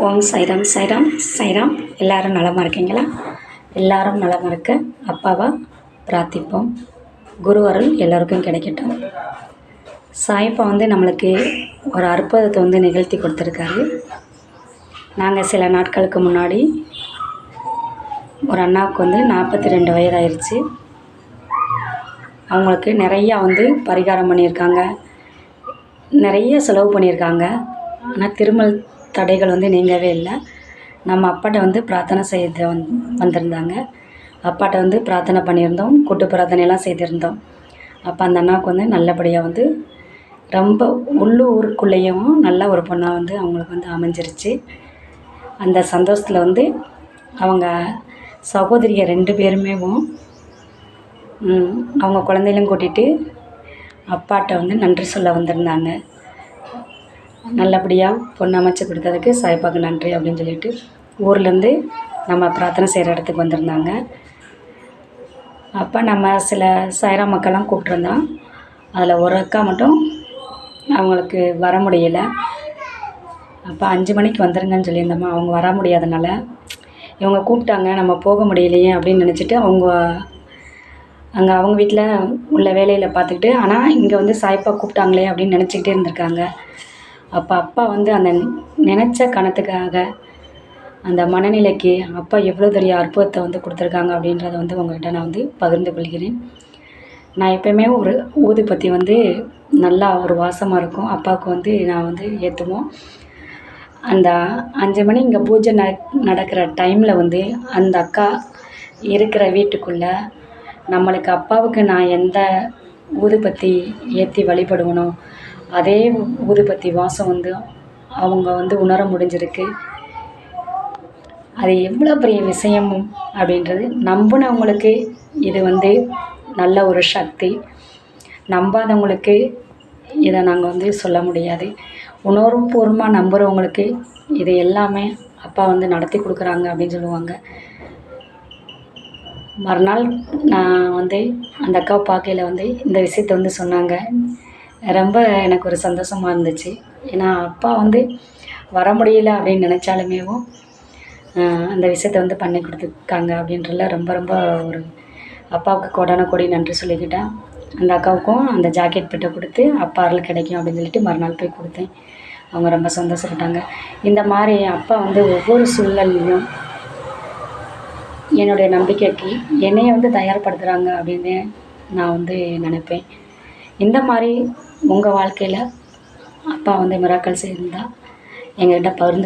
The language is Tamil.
ஓம் சைராம் சைராம் சைராம். எல்லாரும் நலமாக இருக்கீங்களா? எல்லாரும் நலமாக இருக்க அப்பாவா பிரார்த்திப்போம். குரு அருள் எல்லோருக்கும் கிடைக்கட்டும். சாய்ப்பா நம்மளுக்கு ஒரு அற்புதத்தை நிகழ்த்தி கொடுத்துருக்காரு. நாங்கள் சில நாட்களுக்கு முன்னாடி ஒரு அண்ணாவுக்கு 42 வயதாயிருச்சு. அவங்களுக்கு நிறையா பரிகாரம் பண்ணியிருக்காங்க, நிறைய செலவு பண்ணியிருக்காங்க. ஆனால் திருமல் தடைகள் நீங்கவே இல்லை. நம்ம அப்பாட்ட பிரார்த்தனை செய்து வந்திருந்தாங்க. அப்பாட்ட பிரார்த்தனை பண்ணியிருந்தோம், கூட்டு பிரார்த்தனையெல்லாம் செய்திருந்தோம். அப்போ அந்த அண்ணாவுக்கு நல்லபடியாக ரொம்ப உள்ளூருக்குள்ளேயும் நல்ல ஒரு பொண்ணாக அவங்களுக்கு அமைஞ்சிருச்சு. அந்த சந்தோஷத்தில் அவங்க சகோதரியை 2 பேருமே அவங்க குழந்தைகளும் கூட்டிகிட்டு அப்பாட்ட நன்றி சொல்ல வந்திருந்தாங்க. நல்லபடியாக பொண்ணு அமைச்சு கொடுத்ததுக்கு சாய்ப்பாக்கு நன்றி அப்படின்னு சொல்லிட்டு ஊர்லேருந்து நம்ம பிரார்த்தனை செய்கிற இடத்துக்கு வந்திருந்தாங்க. அப்போ நம்ம சில சாய்ராம் மக்கள்லாம் கூப்பிட்ருந்தோம். அதில் ஒரு அக்கா மட்டும் அவங்களுக்கு வர முடியலை. அப்போ 5 மணிக்கு வந்துருங்கன்னு சொல்லியிருந்தோம்மா. அவங்க வர முடியாதனால இவங்க கூப்பிட்டாங்க, நம்ம போக முடியலையே அப்படின்னு நினச்சிட்டு அவங்க வீட்டில் உள்ள வேலையில் பார்த்துக்கிட்டு, ஆனால் இங்கே சாய்ப்பா கூப்பிட்டாங்களே அப்படின்னு நினச்சிக்கிட்டே இருந்திருக்காங்க. அப்போ அப்பா அந்த நினச்ச கணத்துக்காக அந்த மனநிலைக்கு அப்பா எவ்வளோ பெரிய அற்புதத்தை கொடுத்துருக்காங்க அப்படின்றத உங்கள்கிட்ட நான் பகிர்ந்து கொள்கிறேன். நான் எப்போயுமே ஒரு ஊதுபத்தி நல்லா ஒரு வாசமாக இருக்கும். அப்பாவுக்கு நான் ஏற்றுவோம். அந்த 5 மணி இங்கே பூஜை நடக்கிற டைமில் அந்த அக்கா இருக்கிற வீட்டுக்குள்ளே நம்மளுக்கு அப்பாவுக்கு நான் எந்த ஊதுபத்தி ஏற்றி வழிபடுவனோ அதே ஊதுபத்தி வாசம் அவங்க உணர முடிஞ்சிருக்கு. அது எவ்வளோ பெரிய விஷயம் அப்படின்றது நம்பினவங்களுக்கு இது நல்ல ஒரு சக்தி. நம்பாதவங்களுக்கு இதை நாங்கள் சொல்ல முடியாது. உணர்வுபூர்வமாக நம்புகிறவங்களுக்கு இது எல்லாமே அப்பா நடத்தி கொடுக்குறாங்க அப்படின்னு சொல்லுவாங்க. மறுநாள் நான் அந்த அக்காவை பார்க்கையில் இந்த விஷயத்தை சொன்னாங்க. ரொம்ப எனக்கு ஒரு சந்தோஷமாக இருந்துச்சு. ஏன்னா அப்பா வர முடியல அப்படின்னு நினச்சாலுமே அந்த விஷயத்தை பண்ணி கொடுத்துருக்காங்க அப்படின்றதுல ரொம்ப ரொம்ப ஒரு அப்பாவுக்கு கோடான கோடி நன்றி சொல்லிக்கிட்டேன். அந்த அக்காவுக்கும் அந்த ஜாக்கெட் பிட்டை கொடுத்து அப்பா அருள் கிடைக்கும் அப்படின்னு சொல்லிட்டு மறுநாள் போய் கொடுத்தேன். அவங்க ரொம்ப சந்தோஷப்பட்டாங்க. இந்த மாதிரி அப்பா ஒவ்வொரு சூழ்நிலையிலும் என்னுடைய நம்பிக்கைக்கு என்னையை தயார்படுத்துகிறாங்க அப்படின்னு நான் நினைப்பேன். இந்த மாதிரி உங்கள் வாழ்க்கையில் அப்பா மிராக்கள் செய்திருந்தால் எங்கள்கிட்ட பகிர்ந்து